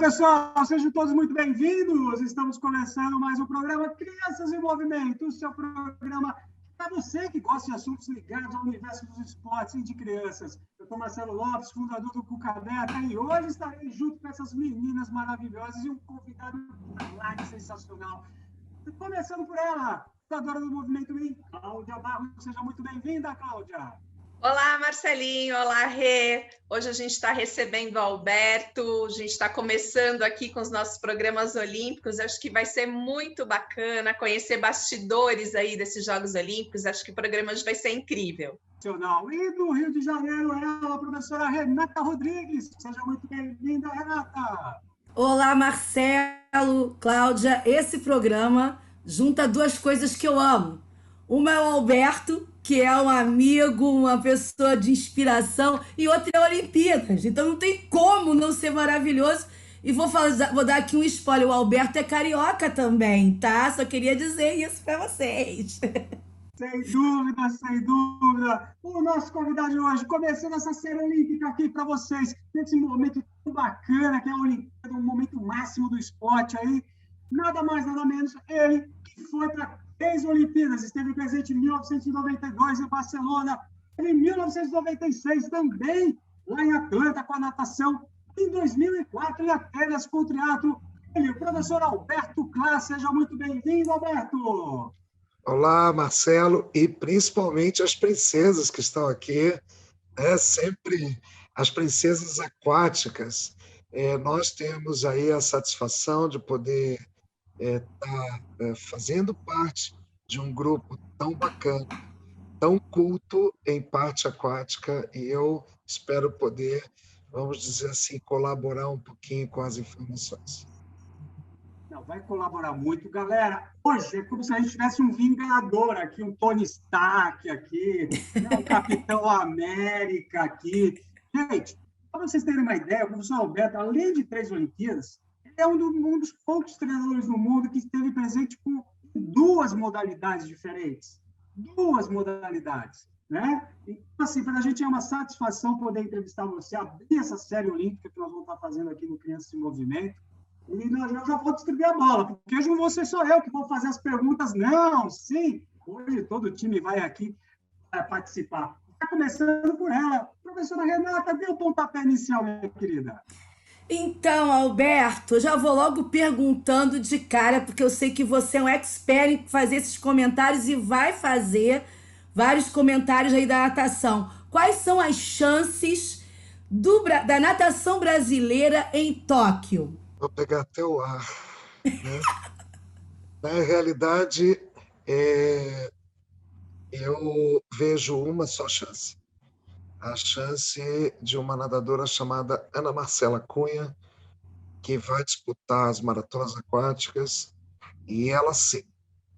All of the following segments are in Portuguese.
pessoal, sejam todos muito bem-vindos. Estamos começando mais um programa Crianças em Movimento, o seu programa para você que gosta de assuntos ligados ao universo dos esportes e de crianças. Eu sou Marcelo Lopes, fundador do Cucaberta, e hoje estarei junto com essas meninas maravilhosas e um convidado sensacional. Começando por ela, fundadora do Movimento Min, Cláudia Barros. Seja muito bem-vinda, Cláudia. Olá, Marcelinho. Olá, Rê. Hoje a gente está recebendo o Alberto, a gente está começando aqui com os nossos programas olímpicos. Acho que vai ser muito bacana conhecer bastidores aí desses Jogos Olímpicos. Acho que o programa hoje vai ser incrível. E do Rio de Janeiro, ela, a professora Renata Rodrigues. Seja muito bem-vinda, Renata. Olá, Marcelo, Cláudia. Esse programa junta duas coisas que eu amo. Uma é o Alberto, que é um amigo, uma pessoa de inspiração, e outra é a Olimpíadas. Então não tem como não ser maravilhoso. E vou dar aqui um spoiler: o Alberto é carioca também, tá? Só queria dizer isso para vocês. Sem dúvida, sem dúvida. O nosso convidado de hoje, começando essa série olímpica aqui para vocês, nesse momento tão bacana que é a Olimpíada, um momento máximo do esporte aí. Nada mais, nada menos, ele que foi para 3 Olimpíadas, esteve presente em 1992 em Barcelona, em 1996 também, lá em Atlanta com a natação, em 2004 em Atenas com o triatlo. Ele, o professor Alberto Klaas. Seja muito bem-vindo, Alberto! Olá, Marcelo, e principalmente as princesas que estão aqui, sempre as princesas aquáticas. Nós temos aí a satisfação de poder estar fazendo parte de um grupo tão bacana, tão culto em parte aquática, e eu espero poder, vamos dizer assim, colaborar um pouquinho com as informações. Não, vai colaborar muito. Galera, hoje é como se a gente tivesse um Vingador aqui, um Tony Stark aqui, um Capitão América aqui. Gente, para vocês terem uma ideia, o professor Alberto, além de 3 Olimpíadas, ele é um dos poucos treinadores no mundo que esteve presente com 2 modalidades diferentes. 2 modalidades, né? Então, assim, para a gente é uma satisfação poder entrevistar você, abrir essa série olímpica que nós vamos estar fazendo aqui no Crianças em Movimento. E eu já vou distribuir a bola, porque hoje não vou ser só eu que vou fazer as perguntas, não, sim. Hoje todo o time vai aqui participar. Está começando por ela. Professora Renata, dê o pontapé inicial, minha querida. Então, Alberto, eu já vou logo perguntando de cara, porque eu sei que você é um expert em fazer esses comentários e vai fazer vários comentários aí da natação. Quais são as chances da natação brasileira em Tóquio? Vou pegar até o ar, né? Na realidade, eu vejo uma só chance. A chance de uma nadadora chamada Ana Marcela Cunha, que vai disputar as maratonas aquáticas, e ela sim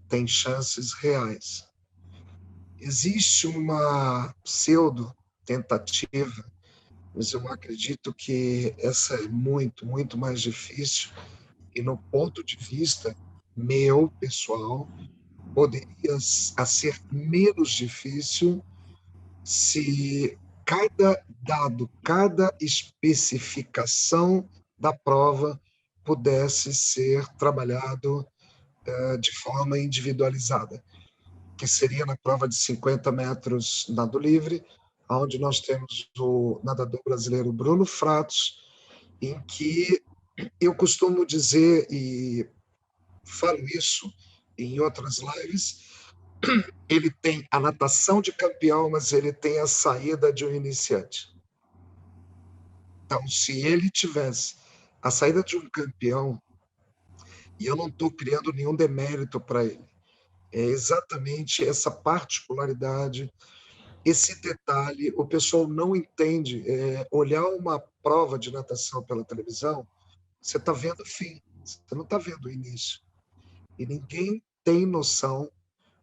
tem chances reais. Existe uma pseudo-tentativa, mas eu acredito que essa é muito, muito mais difícil, e no ponto de vista meu, pessoal, poderia ser menos difícil se cada dado, cada especificação da prova pudesse ser trabalhado de forma individualizada, que seria na prova de 50 metros nado livre, onde nós temos o nadador brasileiro Bruno Fratos, em que eu costumo dizer, e falo isso em outras lives, ele tem a natação de campeão, mas ele tem a saída de um iniciante. Então, se ele tivesse a saída de um campeão, e eu não estou criando nenhum demérito para ele, é exatamente essa particularidade, esse detalhe, o pessoal não entende. Olhar uma prova de natação pela televisão, você está vendo o fim, você não está vendo o início. E ninguém tem noção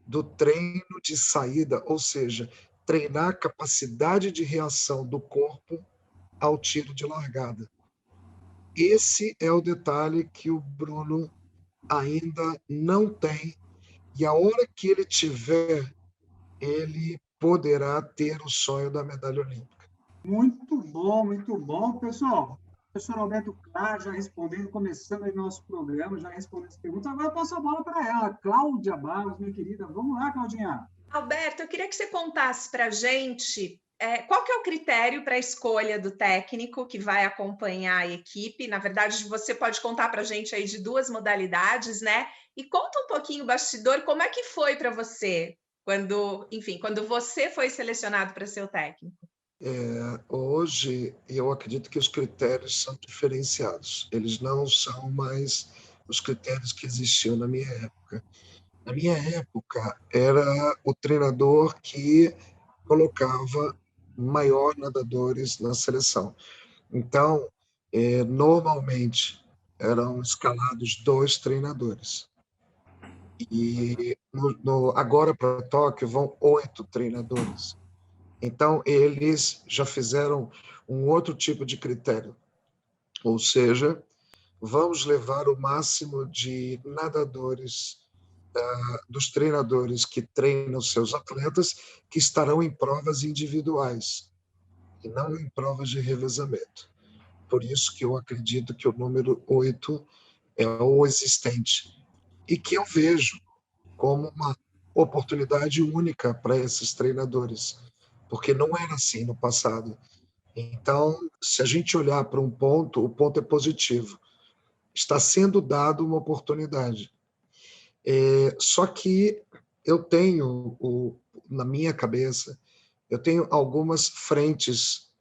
do treino de saída, ou seja, treinar a capacidade de reação do corpo ao tiro de largada. Esse é o detalhe que o Bruno ainda não tem, e a hora que ele tiver, ele poderá ter o sonho da medalha olímpica. Muito bom, pessoal. Professor Alberto Claro, já respondendo, começando aí nosso programa, já respondendo as perguntas. Agora eu passo a bola para ela, Cláudia Barros, minha querida. Vamos lá, Claudinha. Alberto, eu queria que você contasse para a gente qual que é o critério para a escolha do técnico que vai acompanhar a equipe. Na verdade, você pode contar para a gente aí de 2 modalidades, né? E conta um pouquinho o bastidor, como é que foi para você quando você foi selecionado para ser o técnico? Hoje, eu acredito que os critérios são diferenciados. Eles não são mais os critérios que existiam na minha época. Na minha época, era o treinador que colocava maior nadadores na seleção. Então, normalmente, eram escalados 2 treinadores. E agora para Tóquio vão 8 treinadores. Então, eles já fizeram um outro tipo de critério, ou seja, vamos levar o máximo de nadadores, dos treinadores que treinam seus atletas, que estarão em provas individuais, e não em provas de revezamento. Por isso que eu acredito que o número 8 é o existente, e que eu vejo como uma oportunidade única para esses treinadores, porque não era assim no passado. Então, se a gente olhar para um ponto, o ponto é positivo. Está sendo dado uma oportunidade. Só que eu tenho, na minha cabeça, eu tenho algumas frentes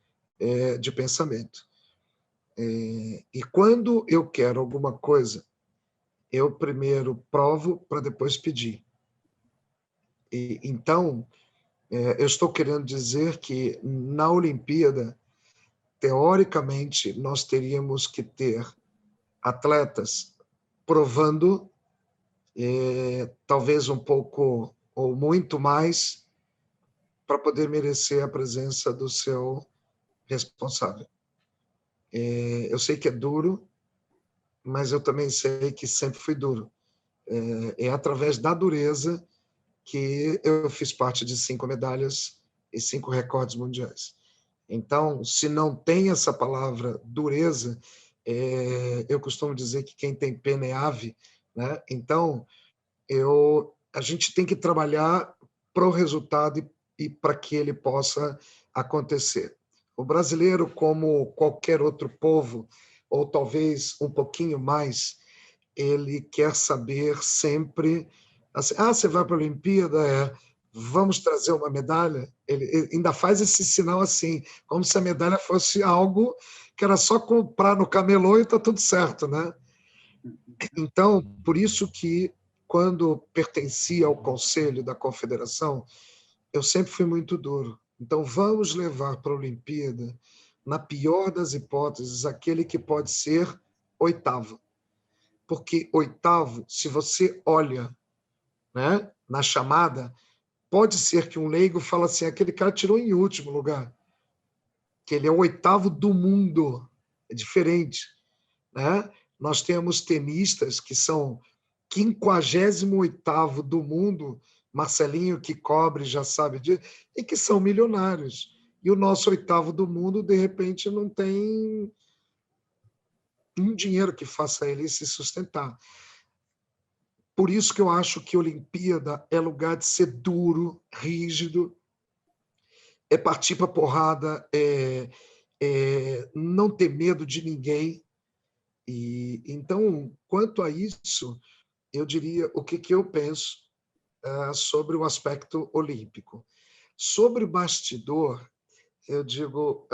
de pensamento. E quando eu quero alguma coisa, eu primeiro provo para depois pedir. Então, eu estou querendo dizer que na Olimpíada, teoricamente, nós teríamos que ter atletas provando talvez um pouco ou muito mais para poder merecer a presença do seu responsável. Eu sei que é duro, mas eu também sei que sempre fui duro. É através da dureza que eu fiz parte de 5 medalhas e 5 recordes mundiais. Então, se não tem essa palavra dureza, eu costumo dizer que quem tem pena é ave, né? Então, a gente tem que trabalhar para o resultado e para que ele possa acontecer. O brasileiro, como qualquer outro povo, ou talvez um pouquinho mais, ele quer saber sempre, assim, você vai para a Olimpíada, vamos trazer uma medalha? Ele ainda faz esse sinal assim, como se a medalha fosse algo que era só comprar no camelô e está tudo certo, né? Então, por isso que, quando pertencia ao Conselho da Confederação, eu sempre fui muito duro. Então, vamos levar para a Olimpíada, na pior das hipóteses, aquele que pode ser 8º. Porque 8º, se você olha, né, na chamada, pode ser que um leigo fale assim, aquele cara tirou em último lugar, que ele é o 8º do mundo. É diferente, né? Nós temos tenistas que são 58º do mundo, Marcelinho, que cobre, já sabe disso, e que são milionários. E o nosso 8º do mundo, de repente, não tem um dinheiro que faça ele se sustentar. Por isso que eu acho que a Olimpíada é lugar de ser duro, rígido, é partir para porrada, não ter medo de ninguém. E então, quanto a isso, eu diria o que eu penso sobre o aspecto olímpico. Sobre o bastidor, eu digo,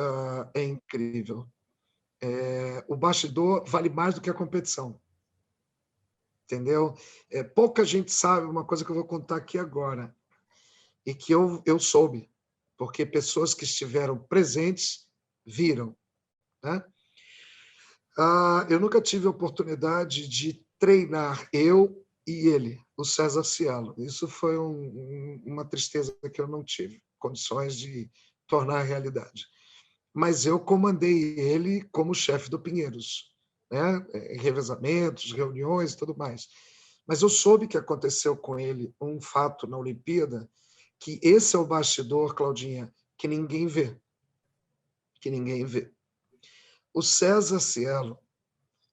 é incrível. O bastidor vale mais do que a competição. Entendeu? Pouca gente sabe uma coisa que eu vou contar aqui agora, e que eu soube, porque pessoas que estiveram presentes viram, né? Eu nunca tive a oportunidade de treinar, eu e ele, o César Cielo. Isso foi uma tristeza que eu não tive condições de tornar realidade. Mas eu comandei ele como chefe do Pinheiros, né? Revezamentos, reuniões e tudo mais. Mas eu soube que aconteceu com ele um fato na Olimpíada, que esse é o bastidor, Claudinha, que ninguém vê. Que ninguém vê. o César Cielo,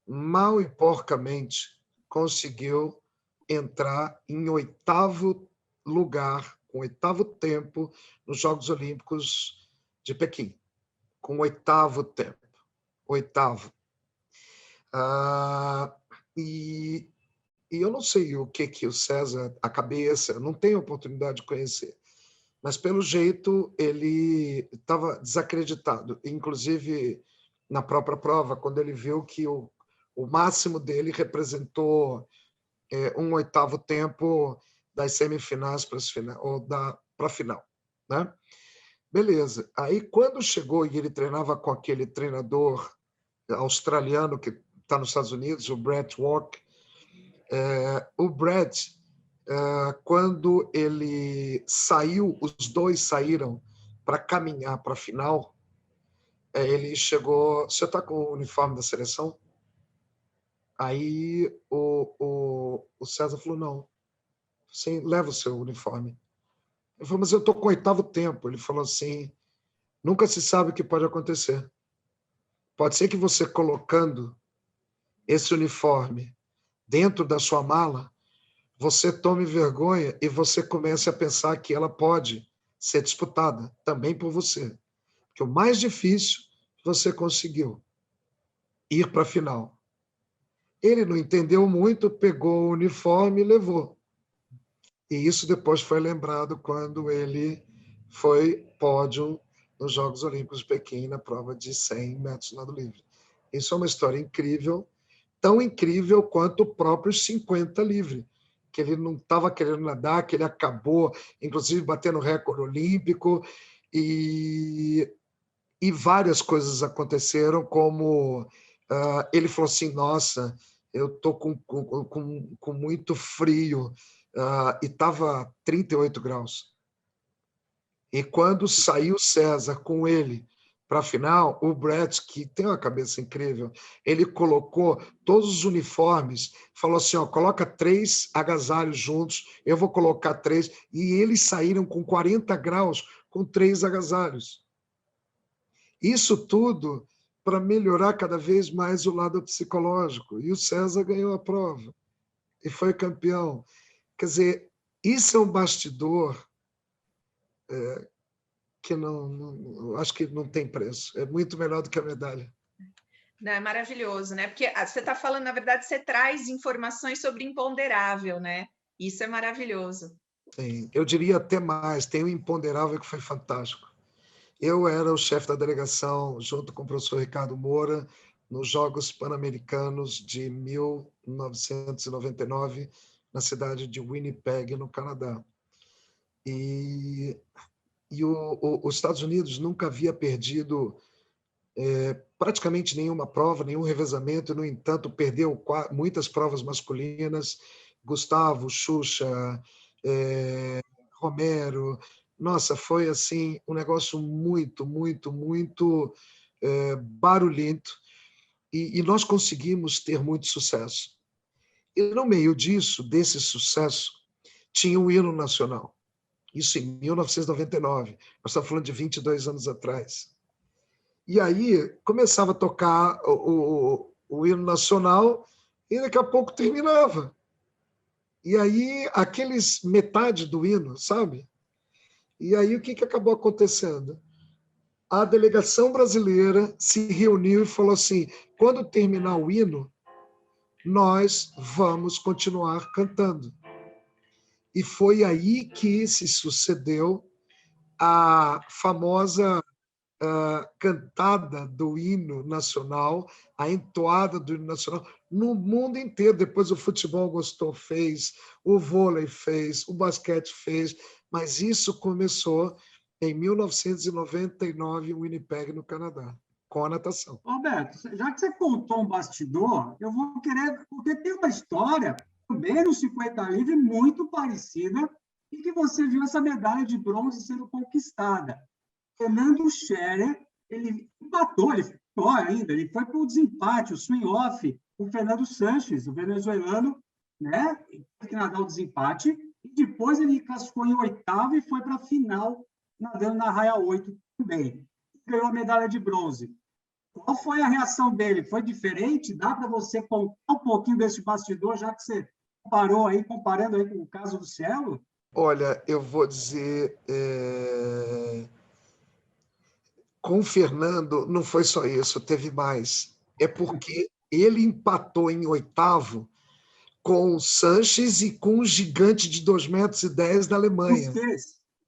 mal e porcamente, conseguiu entrar em 8º lugar, com 8º tempo, nos Jogos Olímpicos de Pequim, com 8º tempo. 8º. E eu não sei o que o César, a cabeça, não tenho oportunidade de conhecer, mas, pelo jeito, ele estava desacreditado. Inclusive, na própria prova, quando ele viu que o máximo dele representou um 8º tempo das semifinais para a final. Né? Beleza. Aí, quando chegou e ele treinava com aquele treinador australiano que está nos Estados Unidos, o Brett Walk, o Brett, quando ele saiu, os dois saíram para caminhar para a final, ele chegou... Você está com o uniforme da seleção? Aí o César falou, não, você leva o seu uniforme. Ele falou, mas eu estou com 8º tempo. Ele falou assim, nunca se sabe o que pode acontecer. Pode ser que você colocando esse uniforme dentro da sua mala, você tome vergonha e você comece a pensar que ela pode ser disputada também por você. Porque o mais difícil você conseguiu ir para a final. Ele não entendeu muito, pegou o uniforme e levou. E isso depois foi lembrado quando ele foi pódio nos Jogos Olímpicos de Pequim, na prova de 100 metros nado livre. Isso é uma história incrível, tão incrível quanto o próprio 50 livre, que ele não estava querendo nadar, que ele acabou, inclusive, batendo recorde olímpico, e várias coisas aconteceram, como ele falou assim, nossa, eu estou com muito frio, e estava 38 graus. E quando saiu César com ele para a final, o Brett, que tem uma cabeça incrível, ele colocou todos os uniformes, falou assim, coloca 3 agasalhos juntos, eu vou colocar 3, e eles saíram com 40 graus com 3 agasalhos. Isso tudo para melhorar cada vez mais o lado psicológico. E o César ganhou a prova e foi campeão. Quer dizer, isso é um bastidor que acho que não tem preço. É muito melhor do que a medalha. Não, é maravilhoso, né? Porque você está falando, na verdade, você traz informações sobre imponderável, né? Isso é maravilhoso. Sim, eu diria até mais, tem o imponderável que foi fantástico. Eu era o chefe da delegação, junto com o professor Ricardo Moura, nos Jogos Pan-Americanos de 1999, na cidade de Winnipeg, no Canadá. E os Estados Unidos nunca havia perdido praticamente nenhuma prova, nenhum revezamento, no entanto, perdeu muitas provas masculinas, Gustavo, Xuxa, Romero. Nossa, foi assim um negócio muito, muito, muito barulhento, e nós conseguimos ter muito sucesso. E no meio desse sucesso, tinha um hino nacional. Isso em 1999. Nós estamos falando de 22 anos atrás. E aí começava a tocar o hino nacional e daqui a pouco terminava. E aí metade do hino, sabe? E aí o que acabou acontecendo? A delegação brasileira se reuniu e falou assim, quando terminar o hino, nós vamos continuar cantando. E foi aí que se sucedeu a famosa cantada do hino nacional, a entoada do hino nacional, no mundo inteiro. Depois o futebol gostou, fez, o vôlei fez, o basquete fez, mas isso começou em 1999 em Winnipeg, no Canadá, com a natação. Roberto, já que você contou um bastidor, eu vou querer, porque tem uma história também no 50 livre muito parecida, e que você viu essa medalha de bronze sendo conquistada. Fernando Scherer, ele empatou, ele ficou ainda, ele foi para o desempate, o swing-off, o Fernando Sanches, o venezuelano, né, que nadou o desempate, e depois ele classificou em 8º e foi para a final, nadando na raia 8 também. Ganhou a medalha de bronze. Qual foi a reação dele? Foi diferente? Dá para você contar um pouquinho desse bastidor, já que você comparando aí com o caso do Cielo? Olha, eu vou dizer, com o Fernando não foi só isso, teve mais. É porque ele empatou em oitavo com o Sanches e com o gigante de 2,10 metros da Alemanha.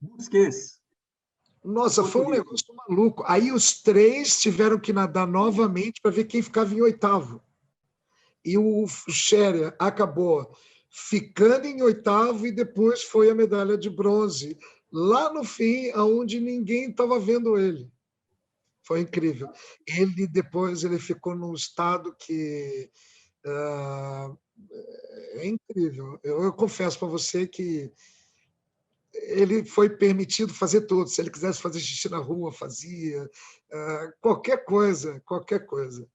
Busquets. Nossa, foi um negócio maluco. Aí os três tiveram que nadar novamente para ver quem ficava em oitavo. E o Scherer acabou ficando em oitavo e depois foi a medalha de bronze, lá no fim, onde ninguém estava vendo ele. Foi incrível. Ele ficou num estado que é incrível. Eu confesso para você que ele foi permitido fazer tudo. Se ele quisesse fazer xixi na rua, fazia. Qualquer coisa, qualquer coisa.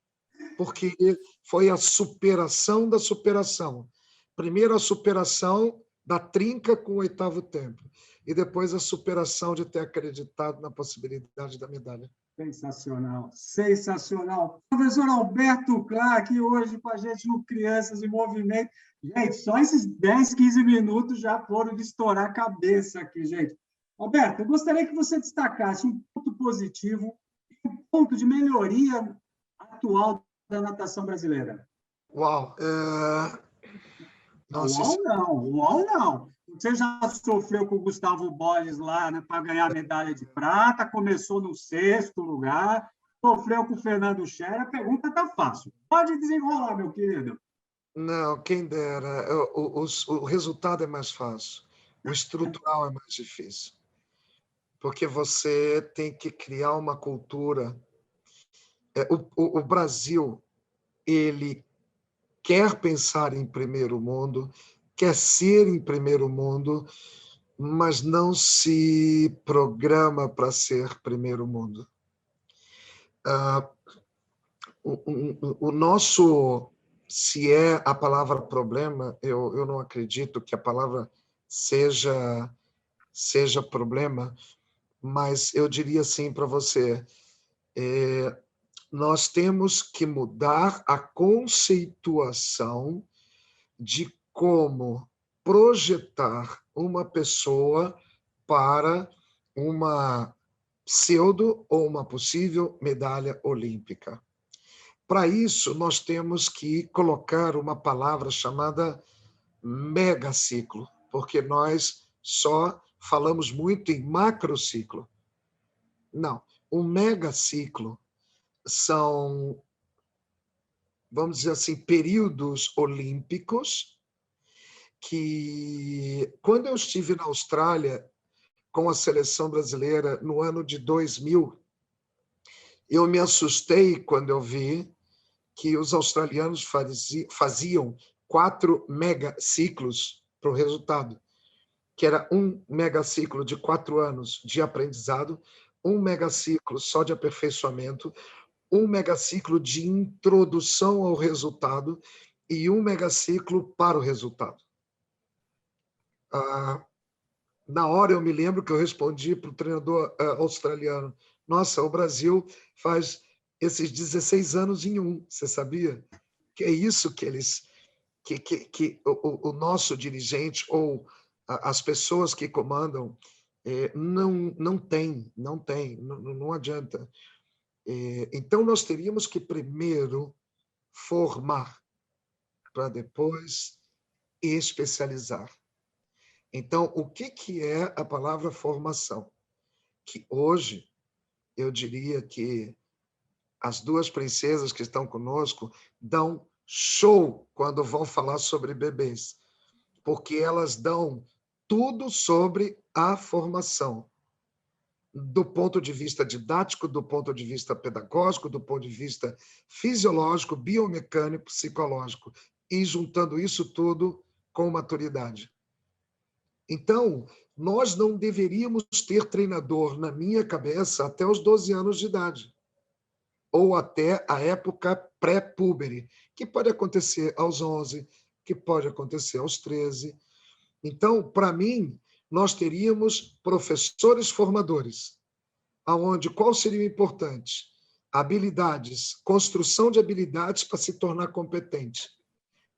Porque foi a superação da superação. Primeiro a superação da trinca com o oitavo tempo. E depois a superação de ter acreditado na possibilidade da medalha. Sensacional, sensacional. Professor Alberto Clark, aqui hoje com a gente no Crianças em Movimento. Gente, só esses 10, 15 minutos já foram de estourar a cabeça aqui, gente. Alberto, eu gostaria que você destacasse um ponto positivo e um ponto de melhoria atual da natação brasileira. Uau! Nossa, uau não. Você já sofreu com o Gustavo Borges lá, né, para ganhar a medalha de prata, começou no 6º lugar, sofreu com o Fernando Scherer, a pergunta está fácil. Pode desenrolar, meu querido. Não, quem dera. O resultado é mais fácil. O estrutural é mais difícil. Porque você tem que criar uma cultura. O Brasil, ele quer pensar em primeiro mundo, quer ser em primeiro mundo, mas não se programa para ser primeiro mundo. O nosso, se é a palavra problema, eu não acredito que a palavra seja problema, mas eu diria assim para você, nós temos que mudar a conceituação de como projetar uma pessoa para uma pseudo ou uma possível medalha olímpica. Para isso, nós temos que colocar uma palavra chamada megaciclo, porque nós só falamos muito em macrociclo. Não, o megaciclo são, vamos dizer assim, períodos olímpicos que, quando eu estive na Austrália com a seleção brasileira no ano de 2000, eu me assustei quando eu vi que os australianos faziam 4 megaciclos para o resultado, que era um megaciclo de 4 anos de aprendizado, um megaciclo só de aperfeiçoamento, um megaciclo de introdução ao resultado e um megaciclo para o resultado. Na hora eu me lembro que eu respondi para o treinador australiano: nossa, o Brasil faz esses 16 anos em um, você sabia? Que é isso que eles, que o nosso dirigente ou as pessoas que comandam não tem, não adianta. Então nós teríamos que primeiro formar para depois especializar. Então, o que é a palavra formação? Que hoje, eu diria que as duas princesas que estão conosco dão show quando vão falar sobre bebês, porque elas dão tudo sobre a formação, do ponto de vista didático, do ponto de vista pedagógico, do ponto de vista fisiológico, biomecânico, psicológico, e juntando isso tudo com maturidade. Então, nós não deveríamos ter treinador, na minha cabeça, até os 12 anos de idade, ou até a época pré-púbere, que pode acontecer aos 11, que pode acontecer aos 13. Então, para mim, nós teríamos professores formadores, aonde qual seria o importante? Habilidades, construção de habilidades para se tornar competente.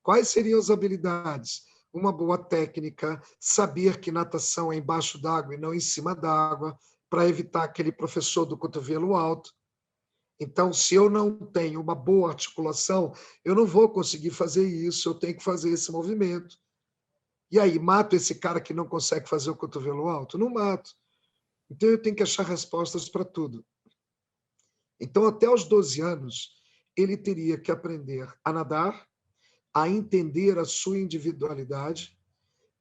Quais seriam as habilidades? Uma boa técnica, saber que natação é embaixo d'água e não em cima d'água, para evitar aquele professor do cotovelo alto. Então, se eu não tenho uma boa articulação, eu não vou conseguir fazer isso, eu tenho que fazer esse movimento. E aí, mato esse cara que não consegue fazer o cotovelo alto? Não mato. Então, eu tenho que achar respostas para tudo. Então, até os 12 anos, ele teria que aprender a nadar, a entender a sua individualidade,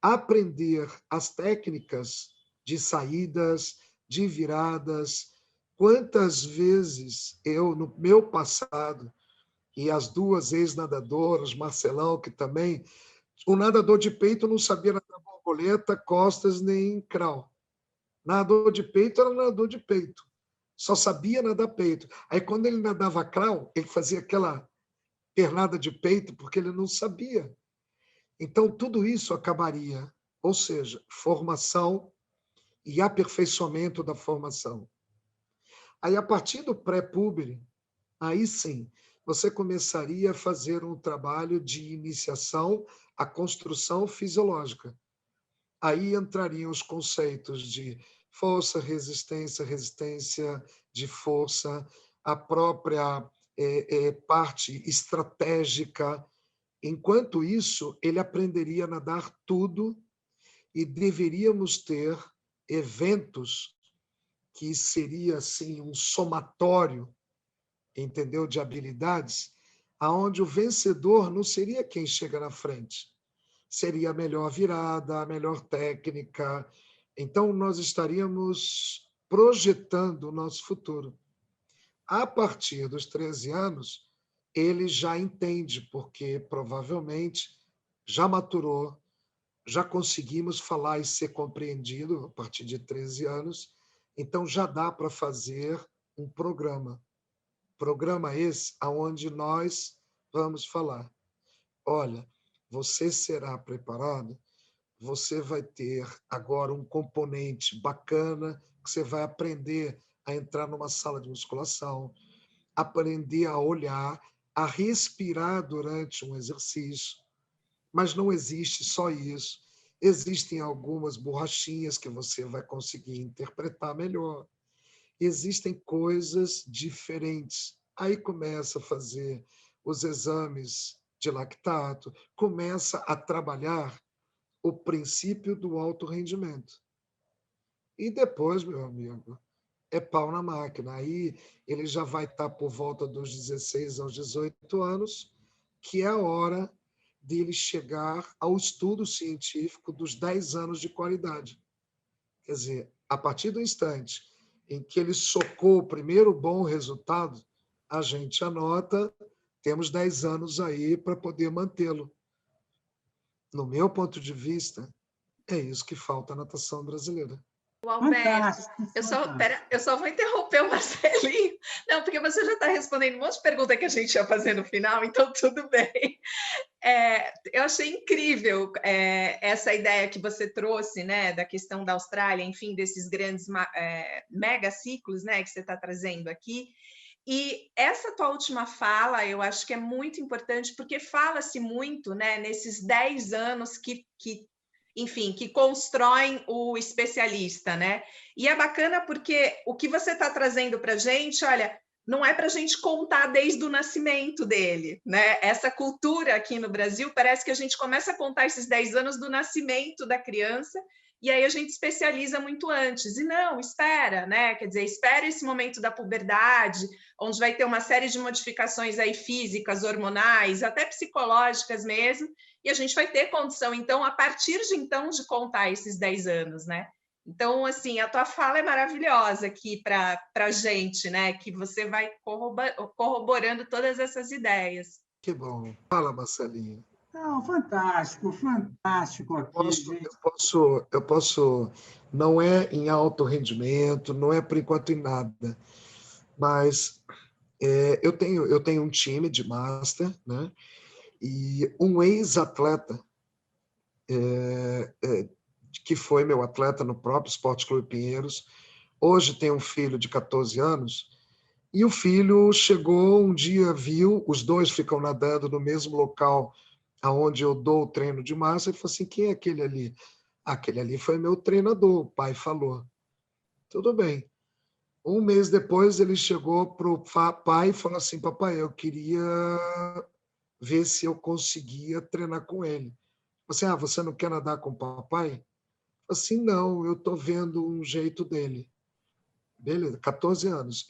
aprender as técnicas de saídas, de viradas. Quantas vezes eu, no meu passado, e as duas ex-nadadoras, Marcelão, que também, o nadador de peito não sabia nadar borboleta, costas, nem crawl. Nadador de peito era nadador de peito. Só sabia nadar peito. Aí, quando ele nadava crawl, ele fazia aquela pernada de peito, porque ele não sabia. Então, tudo isso acabaria, ou seja, formação e aperfeiçoamento da formação. Aí, a partir do pré-púbere, aí sim, você começaria a fazer um trabalho de iniciação à construção fisiológica. Aí entrariam os conceitos de força, resistência de força, a própria parte estratégica. Enquanto isso, ele aprenderia a nadar tudo e deveríamos ter eventos que seria assim um somatório, entendeu, de habilidades, aonde o vencedor não seria quem chega na frente, seria a melhor virada, a melhor técnica. Então, nós estaríamos projetando o nosso futuro. A partir dos 13 anos, ele já entende, porque provavelmente já maturou, já conseguimos falar e ser compreendido a partir de 13 anos, então já dá para fazer um programa. Programa esse onde nós vamos falar, olha, você será preparado, você vai ter agora um componente bacana, que você vai aprender a entrar numa sala de musculação, aprender a olhar, a respirar durante um exercício. Mas não existe só isso. Existem algumas borrachinhas que você vai conseguir interpretar melhor. Existem coisas diferentes. Aí começa a fazer os exames de lactato, começa a trabalhar o princípio do alto rendimento. E depois, meu amigo, é pau na máquina. Aí ele já vai estar por volta dos 16 aos 18 anos, que é a hora dele chegar ao estudo científico dos 10 anos de qualidade. Quer dizer, a partir do instante em que ele socou o primeiro bom resultado, a gente anota, temos 10 anos aí para poder mantê-lo. No meu ponto de vista, é isso que falta à natação brasileira. O Alberto, Fantástico. eu só vou interromper o Marcelinho. Não, porque você já está respondendo um monte de pergunta que a gente ia fazer no final, então tudo bem. Eu achei incrível essa ideia que você trouxe, né, da questão da Austrália, enfim, desses grandes mega ciclos, né, que você está trazendo aqui. E essa tua última fala, eu acho que é muito importante, porque fala-se muito, né, nesses 10 anos enfim, que constroem o especialista, né? E é bacana porque o que você está trazendo para a gente, olha, não é para a gente contar desde o nascimento dele, né? Essa cultura aqui no Brasil, parece que a gente começa a contar esses 10 anos do nascimento da criança, e aí a gente especializa muito antes. E não, espera, né? Quer dizer, espera esse momento da puberdade, onde vai ter uma série de modificações aí físicas, hormonais, até psicológicas mesmo, e a gente vai ter condição, então, a partir de então, de contar esses 10 anos, né? Então, assim, a tua fala é maravilhosa aqui para a gente, né? Que você vai corroborando todas essas ideias. Que bom. Fala, Marcelinho. Não, fantástico, fantástico aqui, gente. Eu posso, não é em alto rendimento, não é por enquanto em nada, mas eu tenho um time de master, né? E um ex-atleta, que foi meu atleta no próprio Esporte Clube Pinheiros, hoje tem um filho de 14 anos, E o filho chegou um dia, viu, os dois ficam nadando no mesmo local aonde eu dou o treino de massa, e falou assim, quem é aquele ali? Aquele ali foi meu treinador, o pai falou. Tudo bem. Um mês depois, ele chegou para o pai e falou assim, papai, eu queria ver se eu conseguia treinar com ele. Você, você não quer nadar com o papai? Assim, não, eu estou vendo um jeito dele. Beleza, 14 anos,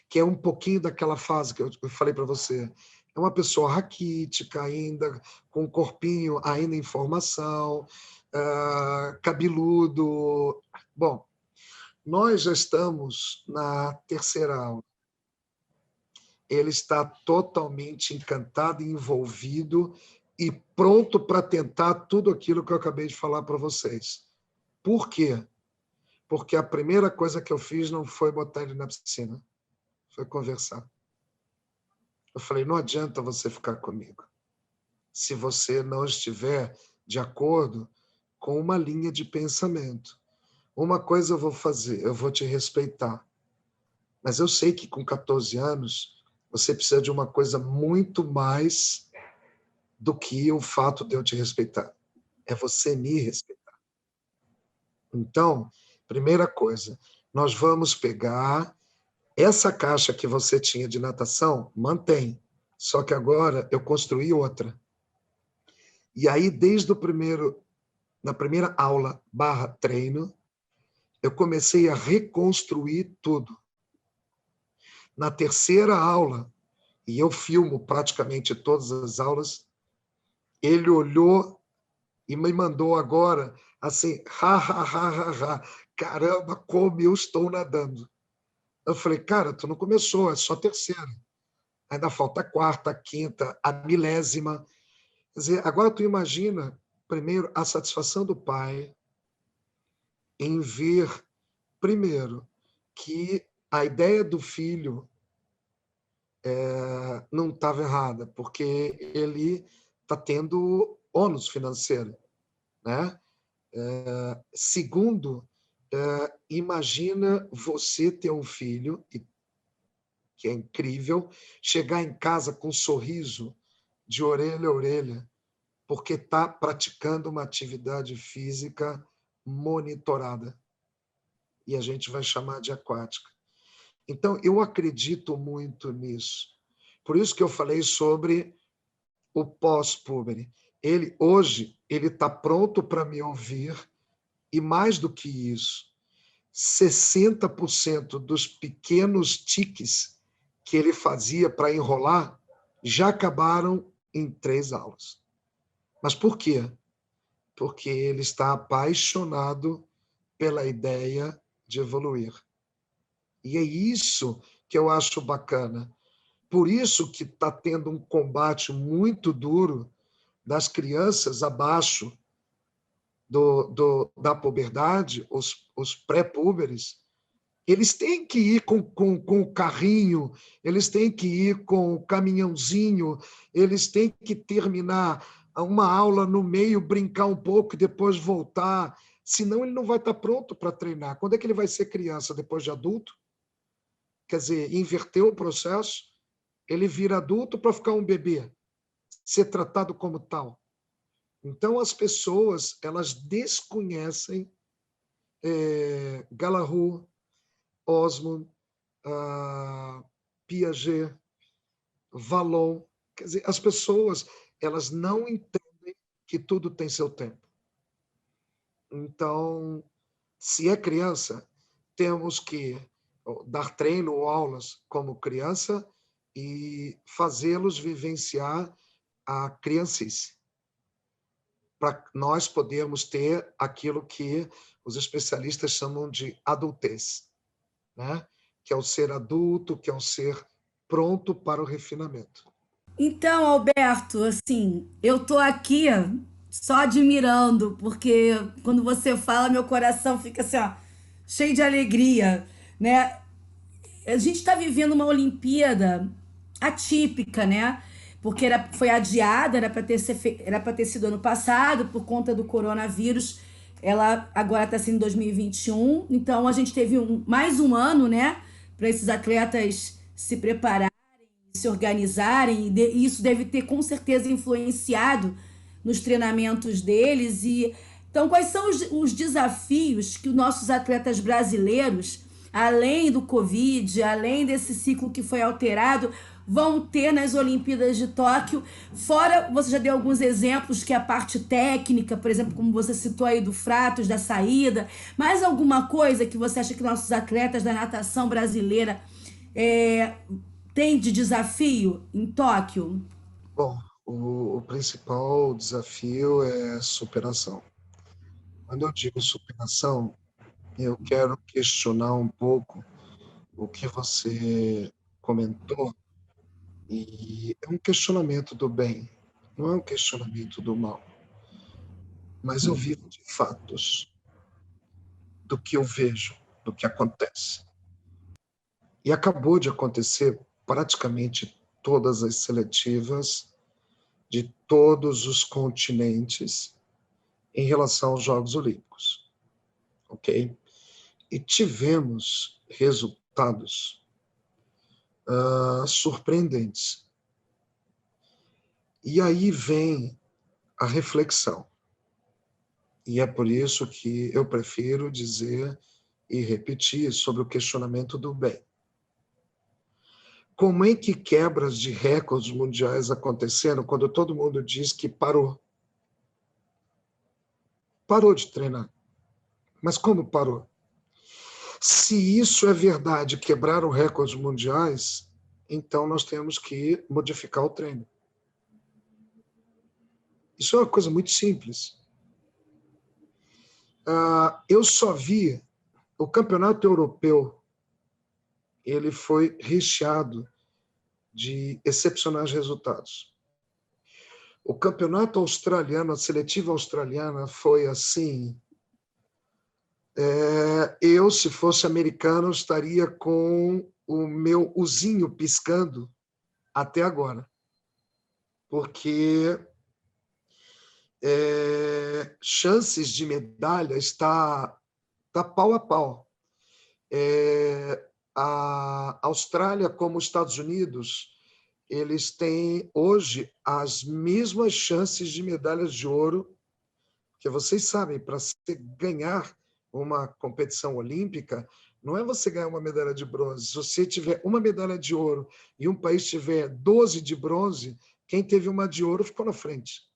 que é um pouquinho daquela fase que eu falei para você. É uma pessoa raquítica ainda, com o corpinho ainda em formação, cabeludo. Bom, nós já estamos na terceira aula. Ele está totalmente encantado, envolvido e pronto para tentar tudo aquilo que eu acabei de falar para vocês. Por quê? Porque a primeira coisa que eu fiz não foi botar ele na piscina, foi conversar. Eu falei, não adianta você ficar comigo se você não estiver de acordo com uma linha de pensamento. Uma coisa eu vou fazer, eu vou te respeitar. Mas eu sei que com 14 anos você precisa de uma coisa muito mais do que o fato de eu te respeitar. É você me respeitar. Então, primeira coisa, nós vamos pegar essa caixa que você tinha de natação, mantém. Só que agora eu construí outra. E aí, na primeira aula / treino, eu comecei a reconstruir tudo. Na terceira aula, e eu filmo praticamente todas as aulas, ele olhou e me mandou agora assim, caramba, como eu estou nadando. Eu falei, cara, tu não começou, é só terceira. Ainda falta a quarta, a quinta, a milésima. Quer dizer, agora tu imagina, primeiro, a satisfação do pai em ver, primeiro, que a ideia do filho não estava errada, porque ele está tendo ônus financeiro, né? Segundo, imagina você ter um filho, que é incrível, chegar em casa com um sorriso de orelha a orelha, porque está praticando uma atividade física monitorada. E a gente vai chamar de aquática. Então, eu acredito muito nisso. Por isso que eu falei sobre o pós-púbere. Hoje, ele está pronto para me ouvir, e mais do que isso, 60% dos pequenos tiques que ele fazia para enrolar já acabaram em 3 aulas. Mas por quê? Porque ele está apaixonado pela ideia de evoluir. E é isso que eu acho bacana. Por isso que está tendo um combate muito duro das crianças abaixo da puberdade, os pré-púberes. Eles têm que ir com o carrinho, eles têm que ir com o caminhãozinho, eles têm que terminar uma aula no meio, brincar um pouco e depois voltar, senão ele não vai estar pronto para treinar. Quando é que ele vai ser criança? Depois de adulto? Quer dizer, inverteu o processo, ele vira adulto para ficar um bebê, ser tratado como tal. Então, as pessoas, elas desconhecem Galahu, Osmond, Piaget, Vallon. Quer dizer, as pessoas, elas não entendem que tudo tem seu tempo. Então, se é criança, temos que dar treino ou aulas como criança e fazê-los vivenciar a criancice, para nós podermos ter aquilo que os especialistas chamam de adultez, né? Que é o ser adulto, que é o ser pronto para o refinamento. Então, Alberto, assim, eu tô aqui só admirando, porque quando você fala, meu coração fica assim, ó, cheio de alegria, né? A gente está vivendo uma Olimpíada atípica, né? Porque foi adiada, era para ter sido ano passado, por conta do coronavírus. Ela agora está sendo em 2021. Então a gente teve mais um ano, né? Para esses atletas se prepararem, se organizarem, e isso deve ter com certeza influenciado nos treinamentos deles. E então, quais são os desafios que os nossos atletas brasileiros, além do Covid, além desse ciclo que foi alterado, vão ter nas Olimpíadas de Tóquio? Fora, você já deu alguns exemplos, que é a parte técnica, por exemplo, como você citou aí do Fratos, da saída. Mais alguma coisa que você acha que nossos atletas da natação brasileira têm de desafio em Tóquio? Bom, o principal desafio é superação. Quando eu digo superação, eu quero questionar um pouco o que você comentou, e é um questionamento do bem, não é um questionamento do mal. Mas eu vivo de fatos, do que eu vejo, do que acontece. E acabou de acontecer praticamente todas as seletivas de todos os continentes em relação aos Jogos Olímpicos, ok? E tivemos resultados surpreendentes. E aí vem a reflexão. E é por isso que eu prefiro dizer e repetir sobre o questionamento do bem. Como é que quebras de recordes mundiais aconteceram quando todo mundo diz que parou? Parou de treinar. Mas como parou? Se isso é verdade, quebraram recordes mundiais, então nós temos que modificar o treino. Isso é uma coisa muito simples. Eu só vi o campeonato europeu, ele foi recheado de excepcionais resultados. O campeonato australiano, a seletiva australiana, foi assim. Eu, se fosse americano, estaria com o meu uzinho piscando até agora. Porque chances de medalha está pau a pau. A Austrália, como os Estados Unidos, eles têm hoje as mesmas chances de medalhas de ouro, que vocês sabem, para você ganhar uma competição olímpica, não é você ganhar uma medalha de bronze. Se você tiver uma medalha de ouro e um país tiver 12 de bronze, quem teve uma de ouro ficou na frente.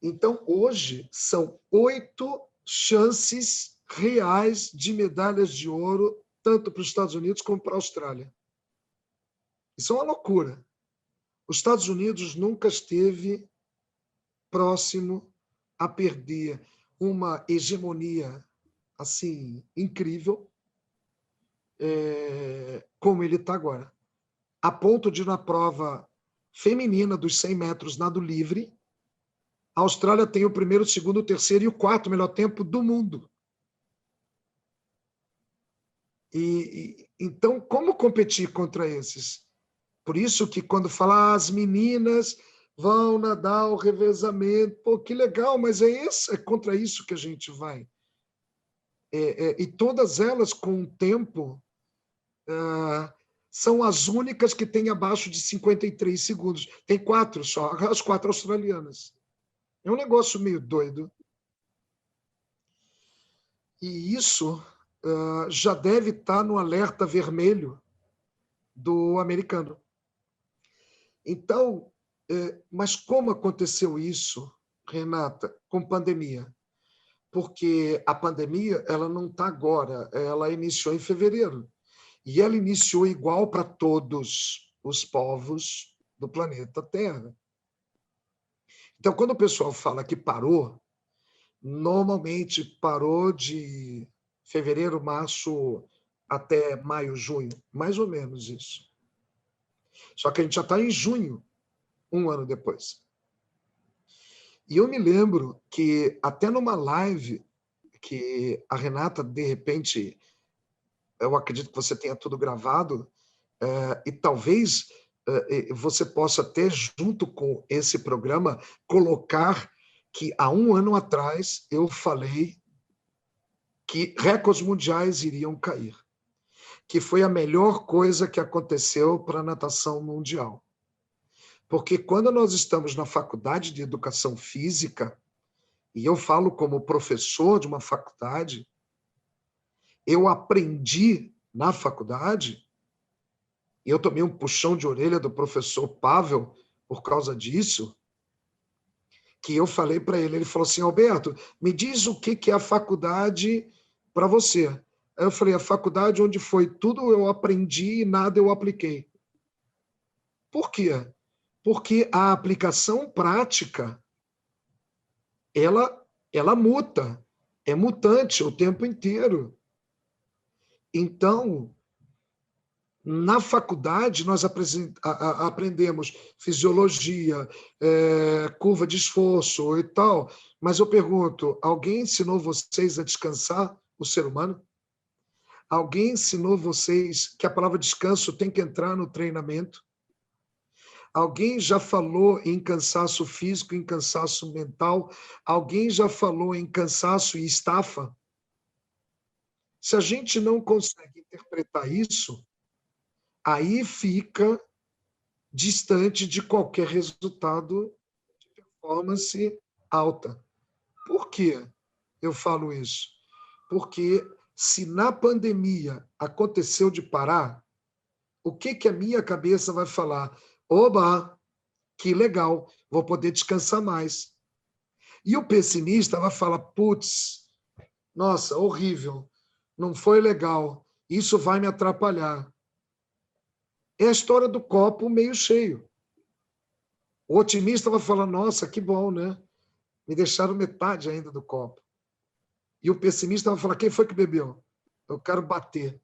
Então, hoje, são 8 chances reais de medalhas de ouro, tanto para os Estados Unidos como para a Austrália. Isso é uma loucura. Os Estados Unidos nunca esteve próximo a perder uma hegemonia assim incrível, como ele está agora. A ponto de, na prova feminina dos 100 metros nado livre, a Austrália tem o primeiro, o segundo, o terceiro e o quarto melhor tempo do mundo. Então, como competir contra esses? Por isso que quando fala as meninas vão nadar o revezamento, pô, que legal, mas é contra isso que a gente vai. E todas elas, com o tempo, são as únicas que têm abaixo de 53 segundos. Tem 4 só, as 4 australianas. É um negócio meio doido. E isso já deve estar no alerta vermelho do americano. Então, mas como aconteceu isso, Renata, com pandemia? Porque a pandemia ela não está agora, ela iniciou em fevereiro. E ela iniciou igual para todos os povos do planeta Terra. Então, quando o pessoal fala que parou, normalmente parou de fevereiro, março até maio, junho, mais ou menos isso. Só que a gente já está em junho, um ano depois. E eu me lembro que até numa live que a Renata, de repente, eu acredito que você tenha tudo gravado, e talvez você possa até, junto com esse programa, colocar que há um ano atrás eu falei que recordes mundiais iriam cair. que foi a melhor coisa que aconteceu para a natação mundial. Porque quando nós estamos na faculdade de educação física, e eu falo como professor de uma faculdade, eu aprendi na faculdade, e eu tomei um puxão de orelha do professor Pavel por causa disso, que eu falei para ele, ele falou assim, Alberto, me diz o que é a faculdade para você. Aí eu falei, a faculdade onde foi tudo eu aprendi e nada eu apliquei. Por quê? Porque a aplicação prática, ela muta, é mutante o tempo inteiro. Então, na faculdade, nós aprendemos fisiologia, curva de esforço e tal, mas eu pergunto, alguém ensinou vocês a descansar o ser humano? Alguém ensinou vocês que a palavra descanso tem que entrar no treinamento? Alguém já falou em cansaço físico, em cansaço mental? Alguém já falou em cansaço e estafa? Se a gente não consegue interpretar isso, aí fica distante de qualquer resultado de performance alta. Por que eu falo isso? Porque se na pandemia aconteceu de parar, o que a minha cabeça vai falar? Oba, que legal, vou poder descansar mais. E o pessimista vai falar, putz, nossa, horrível, não foi legal, isso vai me atrapalhar. É a história do copo meio cheio. O otimista vai falar, nossa, que bom, né? Me deixaram metade ainda do copo. E o pessimista vai falar, quem foi que bebeu? Eu quero bater.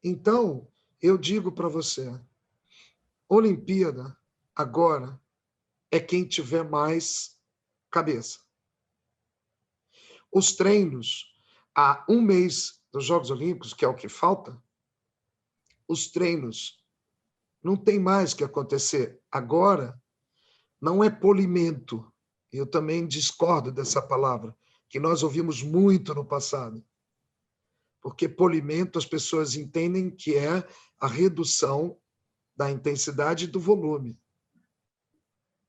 Então, eu digo para você, Olimpíada, agora, é quem tiver mais cabeça. Os treinos, há um mês dos Jogos Olímpicos, que é o que falta, os treinos não tem mais que acontecer. Agora, não é polimento. Eu também discordo dessa palavra, que nós ouvimos muito no passado. Porque polimento as pessoas entendem que é a redução da intensidade e do volume.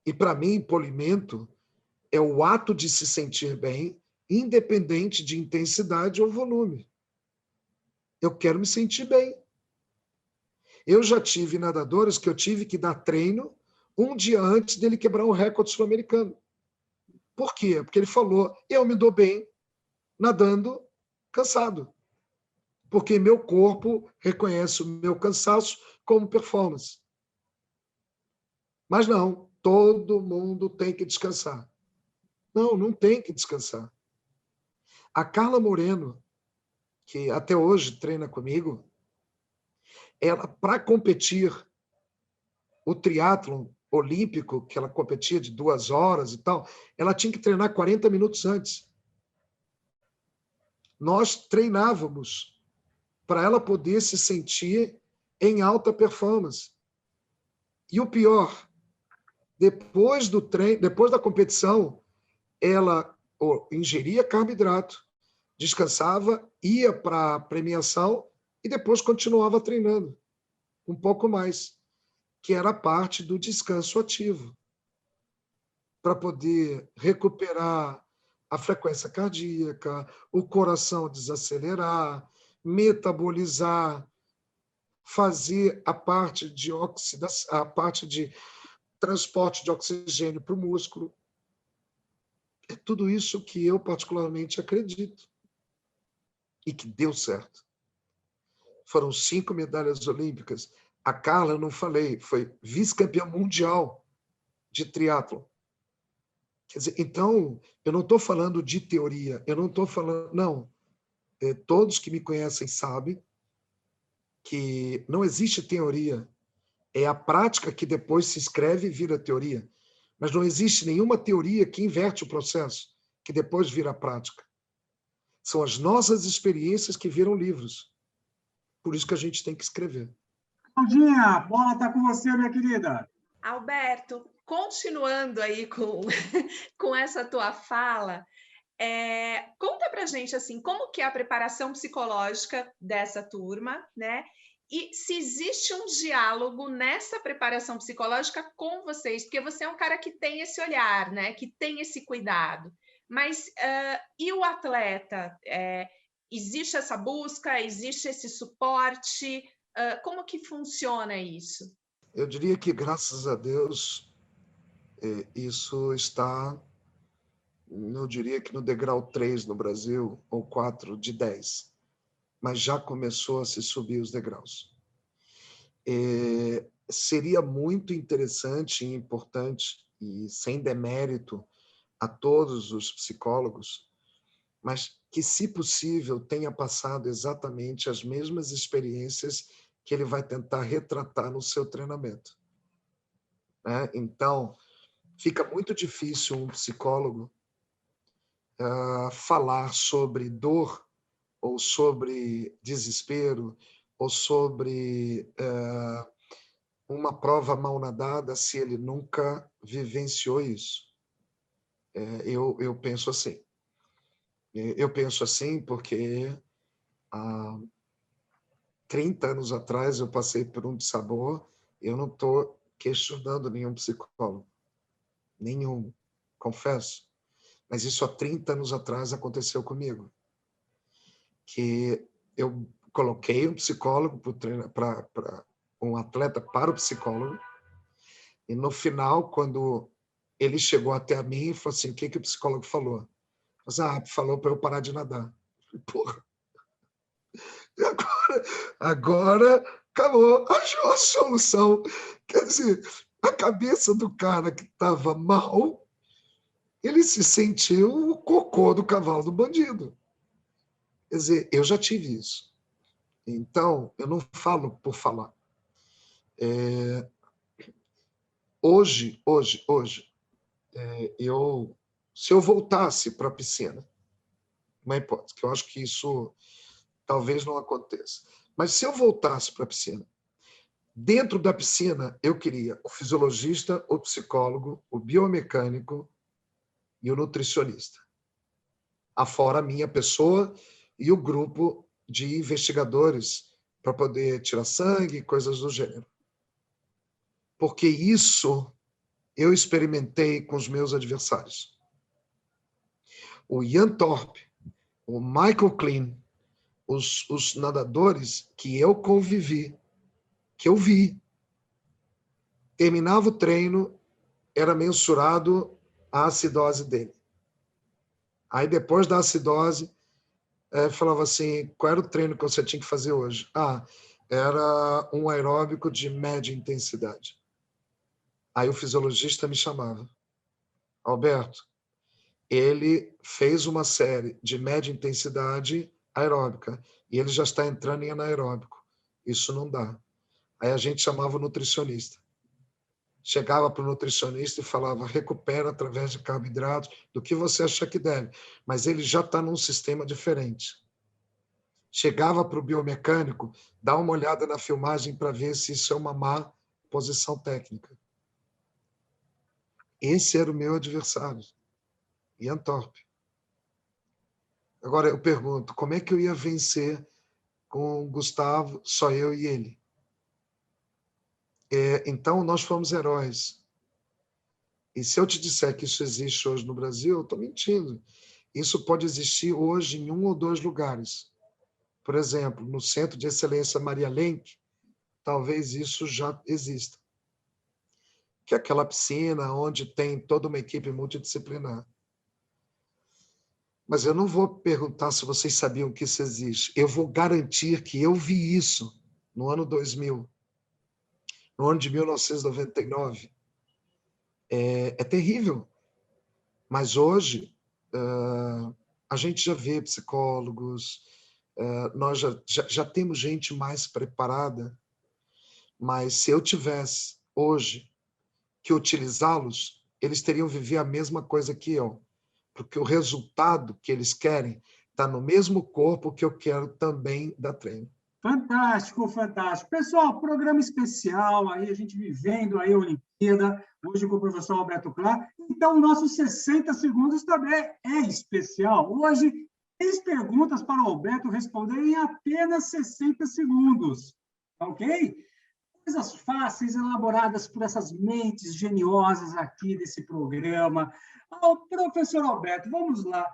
E para mim, polimento é o ato de se sentir bem, independente de intensidade ou volume. Eu quero me sentir bem. Eu já tive nadadores que eu tive que dar treino um dia antes dele quebrar um recorde sul-americano. Por quê? Porque ele falou, eu me dou bem nadando cansado. Porque meu corpo reconhece o meu cansaço como performance. Mas não, todo mundo tem que descansar. Não, não tem que descansar. A Carla Moreno, que até hoje treina comigo, ela, para competir o triatlon olímpico, que ela competia de 2 horas e tal, ela tinha que treinar 40 minutos antes. Nós treinávamos para ela poder se sentir em alta performance. E o pior, depois do treino, depois da competição, ela ingeria carboidrato, descansava, ia para a premiação e depois continuava treinando um pouco mais, que era parte do descanso ativo, para poder recuperar a frequência cardíaca, o coração desacelerar, metabolizar, fazer a parte de oxidação, a parte de transporte de oxigênio para o músculo. É tudo isso que eu particularmente acredito e que deu certo. Foram 5 medalhas olímpicas. A Carla, eu não falei, foi vice-campeã mundial de triatlon. Quer dizer, então, eu não estou falando de teoria, eu não estou falando... Não, todos que me conhecem sabem que não existe teoria. É a prática que depois se escreve e vira teoria. Mas não existe nenhuma teoria que inverte o processo, que depois vira prática. São as nossas experiências que viram livros. Por isso que a gente tem que escrever. Claudinha, a bola está com você, minha querida. Alberto, continuando aí com essa tua fala, Conta pra gente, assim, como que é a preparação psicológica dessa turma, né? E se existe um diálogo nessa preparação psicológica com vocês, porque você é um cara que tem esse olhar, né? Que tem esse cuidado. Mas e o atleta? Existe essa busca? Existe esse suporte? Como que funciona isso? Eu diria que, graças a Deus, isso está, eu diria que no degrau 3 no Brasil, ou 4 de 10, mas já começou a se subir os degraus. Seria muito interessante e importante, e sem demérito a todos os psicólogos, mas que, se possível, tenha passado exatamente as mesmas experiências que ele vai tentar retratar no seu treinamento, né? Então, fica muito difícil um psicólogo falar sobre dor, ou sobre desespero, ou sobre uma prova mal nadada, se ele nunca vivenciou isso. Eu penso assim. Eu penso assim porque há 30 anos atrás eu passei por um dissabor. Eu não estou questionando nenhum psicólogo, nenhum, confesso. Mas isso há 30 anos atrás aconteceu comigo. Que eu coloquei um psicólogo para um atleta para o psicólogo, e no final, quando ele chegou até a mim e falou assim: o que o psicólogo falou? Eu falei, falou para eu parar de nadar. Eu falei, porra, e agora acabou, achou a solução. Quer dizer, a cabeça do cara que estava mal, ele se sentiu o cocô do cavalo do bandido. Quer dizer, eu já tive isso. Então, eu não falo por falar. Hoje, se eu voltasse para a piscina, uma hipótese, que eu acho que isso talvez não aconteça, mas se eu voltasse para a piscina, dentro da piscina eu queria o fisiologista, o psicólogo, o biomecânico e o nutricionista, afora a minha pessoa e o grupo de investigadores para poder tirar sangue e coisas do gênero. Porque isso eu experimentei com os meus adversários. O Ian Thorpe, o Michael Klein, os nadadores que eu convivi, que eu vi, terminava o treino, era mensurado a acidose dele. Aí, depois da acidose, falava assim, qual era o treino que você tinha que fazer hoje? Era um aeróbico de média intensidade. Aí o fisiologista me chamava. Alberto, ele fez uma série de média intensidade aeróbica e ele já está entrando em anaeróbico. Isso não dá. Aí a gente chamava o nutricionista. Chegava para o nutricionista e falava, recupera através de carboidratos, do que você acha que deve. Mas ele já está num sistema diferente. Chegava para o biomecânico, dá uma olhada na filmagem para ver se isso é uma má posição técnica. Esse era o meu adversário, Ian Thorpe. Agora eu pergunto, como é que eu ia vencer com o Gustavo, só eu e ele? Então, nós fomos heróis. E se eu te disser que isso existe hoje no Brasil, eu estou mentindo. Isso pode existir hoje em 1 ou 2 lugares. Por exemplo, no Centro de Excelência Maria Lenk, talvez isso já exista. Que é aquela piscina onde tem toda uma equipe multidisciplinar. Mas eu não vou perguntar se vocês sabiam que isso existe. Eu vou garantir que eu vi isso no ano 2000, no ano de 1999. É terrível. Mas hoje, a gente já vê psicólogos, nós já temos gente mais preparada, mas se eu tivesse hoje que utilizá-los, eles teriam vivido a mesma coisa que eu, porque o resultado que eles querem está no mesmo corpo que eu quero também dar treino. Fantástico, fantástico. Pessoal, programa especial, aí a gente vivendo aí a Olimpíada, hoje com o professor Alberto Clá. Então, o nosso 60 segundos também é especial. Hoje, 3 perguntas para o Alberto responder em apenas 60 segundos. Ok? Coisas fáceis, elaboradas por essas mentes geniosas aqui desse programa. Professor Alberto, vamos lá.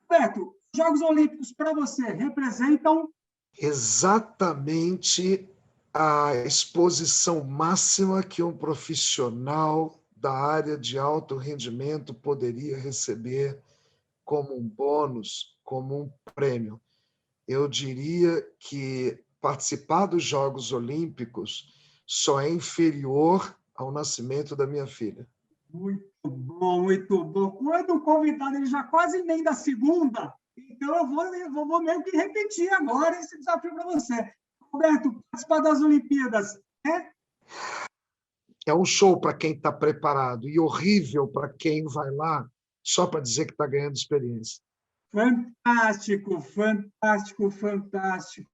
Alberto, Jogos Olímpicos para você representam exatamente a exposição máxima que um profissional da área de alto rendimento poderia receber como um bônus, como um prêmio. Eu diria que participar dos Jogos Olímpicos só é inferior ao nascimento da minha filha. Muito bom, muito bom. Quando o convidado ele já quase emenda a segunda, então eu vou meio que repetir agora esse desafio para você. Roberto, participar das Olimpíadas é um show para quem está preparado e horrível para quem vai lá só para dizer que está ganhando experiência. Fantástico, fantástico, fantástico.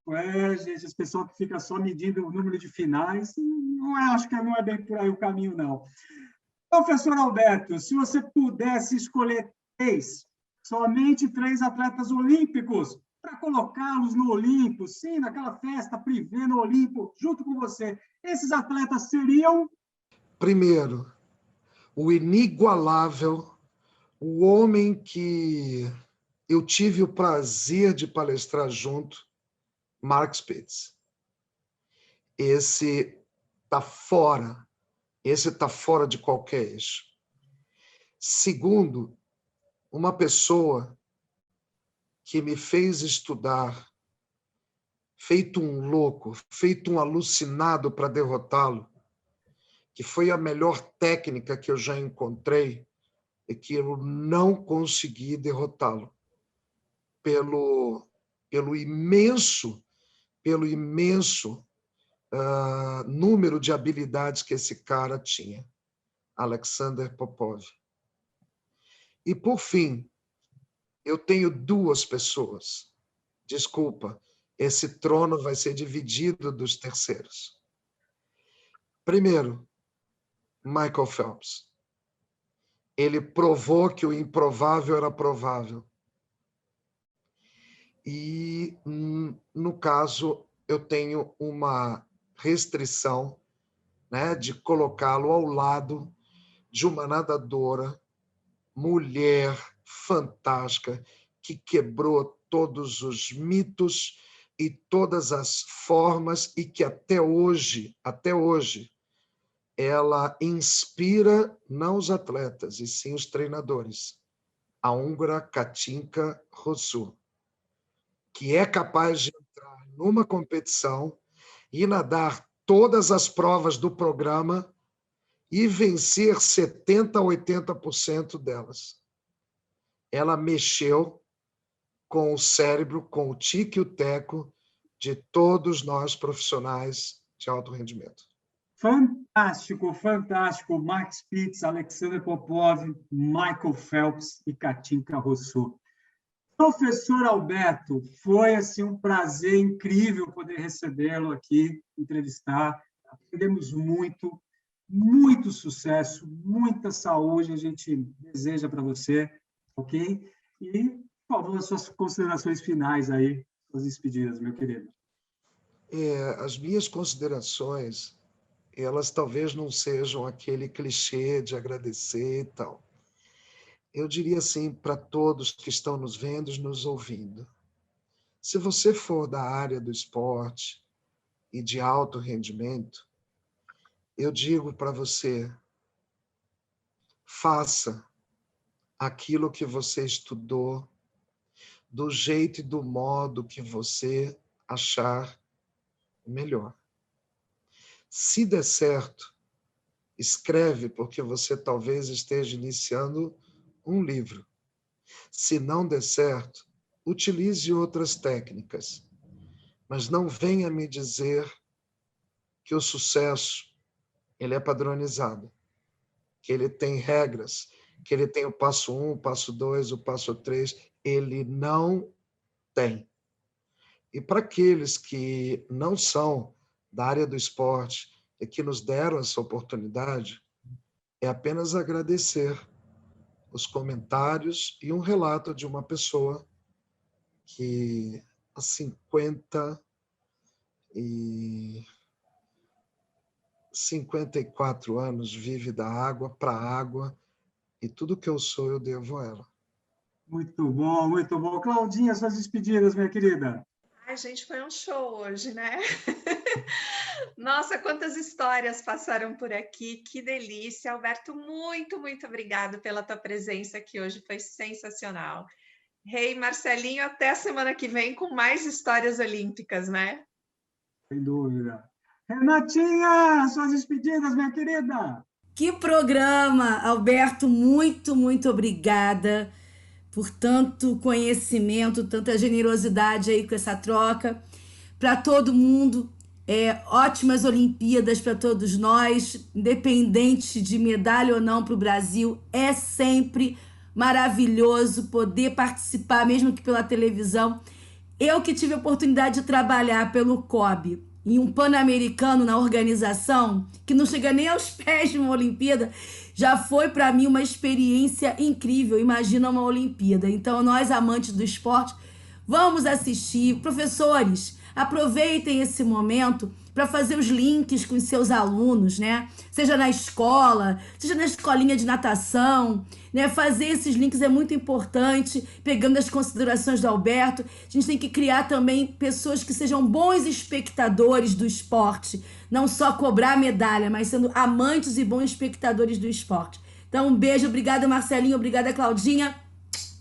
Gente, esse pessoal que fica só medindo o número de finais, acho que não é bem por aí o caminho, não. Professor Alberto, se você pudesse escolher 3, somente 3 atletas olímpicos, para colocá-los no Olimpo, sim, naquela festa privê no Olimpo, junto com você, esses atletas seriam? Primeiro, o inigualável, o homem que eu tive o prazer de palestrar junto, Mark Spitz. Esse está fora de qualquer eixo. Segundo, uma pessoa que me fez estudar, feito um louco, feito um alucinado para derrotá-lo, que foi a melhor técnica que eu já encontrei e que eu não consegui derrotá-lo pelo imenso número de habilidades que esse cara tinha, Alexander Popov. E, por fim, eu tenho 2 pessoas. Desculpa, esse trono vai ser dividido dos terceiros. Primeiro, Michael Phelps. Ele provou que o improvável era provável. E, no caso, eu tenho uma restrição, né, de colocá-lo ao lado de uma nadadora, mulher fantástica, que quebrou todos os mitos e todas as formas e que até hoje, ela inspira não os atletas, e sim os treinadores. A húngara Katinka Hosszu, que é capaz de entrar numa competição e nadar todas as provas do programa e vencer 70% a 80% delas. Ela mexeu com o cérebro, com o tique e o teco de todos nós profissionais de alto rendimento. Fantástico, fantástico. Mark Spitz, Alexander Popov, Michael Phelps e Katinka Hosszu. Professor Alberto, foi assim um prazer incrível poder recebê-lo aqui, entrevistar. Aprendemos muito, muito sucesso, muita saúde a gente deseja para você, ok? E, por favor, as suas considerações finais aí, suas despedidas, meu querido. As minhas considerações, elas talvez não sejam aquele clichê de agradecer e tal. Eu diria assim para todos que estão nos vendo e nos ouvindo. Se você for da área do esporte e de alto rendimento, eu digo para você, faça aquilo que você estudou do jeito e do modo que você achar melhor. Se der certo, escreve, porque você talvez esteja iniciando um livro. Se não der certo, utilize outras técnicas. Mas não venha me dizer que o sucesso ele é padronizado, que ele tem regras, que ele tem o passo 1, o passo 2, o passo 3. Ele não tem. E para aqueles que não são da área do esporte e que nos deram essa oportunidade, é apenas agradecer os comentários e um relato de uma pessoa que há 54 anos vive da água para a água, e tudo que eu sou eu devo a ela. Muito bom, muito bom. Claudinha, suas despedidas, minha querida. Ai, gente, foi um show hoje, né? Nossa, quantas histórias passaram por aqui, que delícia. Alberto, muito, muito obrigado pela tua presença aqui hoje, foi sensacional. Rei Marcelinho, até a semana que vem com mais histórias olímpicas, né? Sem dúvida. Renatinha, suas despedidas, minha querida. Que programa, Alberto, muito, muito obrigada por tanto conhecimento, tanta generosidade aí com essa troca. Para todo mundo, ótimas Olimpíadas para todos nós, independente de medalha ou não para o Brasil, é sempre maravilhoso poder participar, mesmo que pela televisão. Eu que tive a oportunidade de trabalhar pelo COB em um Pan-Americano na organização, que não chega nem aos pés de uma Olimpíada, já foi para mim uma experiência incrível. Imagina uma Olimpíada. Então, nós, amantes do esporte, vamos assistir. Professores, aproveitem esse momento para fazer os links com os seus alunos, né? Seja na escola, seja na escolinha de natação, né? Fazer esses links é muito importante, pegando as considerações do Alberto. A gente tem que criar também pessoas que sejam bons espectadores do esporte, não só cobrar medalha, mas sendo amantes e bons espectadores do esporte. Então, um beijo, obrigada Marcelinho, obrigada Claudinha.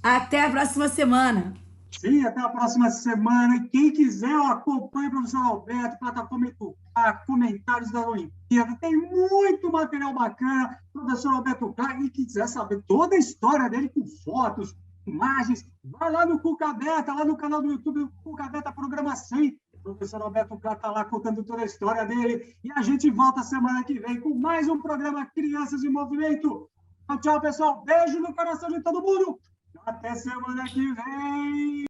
Até a próxima semana. Sim, até a próxima semana. E quem quiser, acompanhe o professor Alberto, plataforma Educar, comentários da Olimpíada. Tem muito material bacana, professor Alberto Educar. E quiser saber toda a história dele com fotos, imagens, vai lá no Cuca Beta, lá no canal do YouTube, Cuca Beta Programa 100. O professor Alberto Educar está lá contando toda a história dele. E a gente volta semana que vem com mais um programa Crianças em Movimento. Tchau, tchau, pessoal. Beijo no coração de todo mundo. Até semana que vem!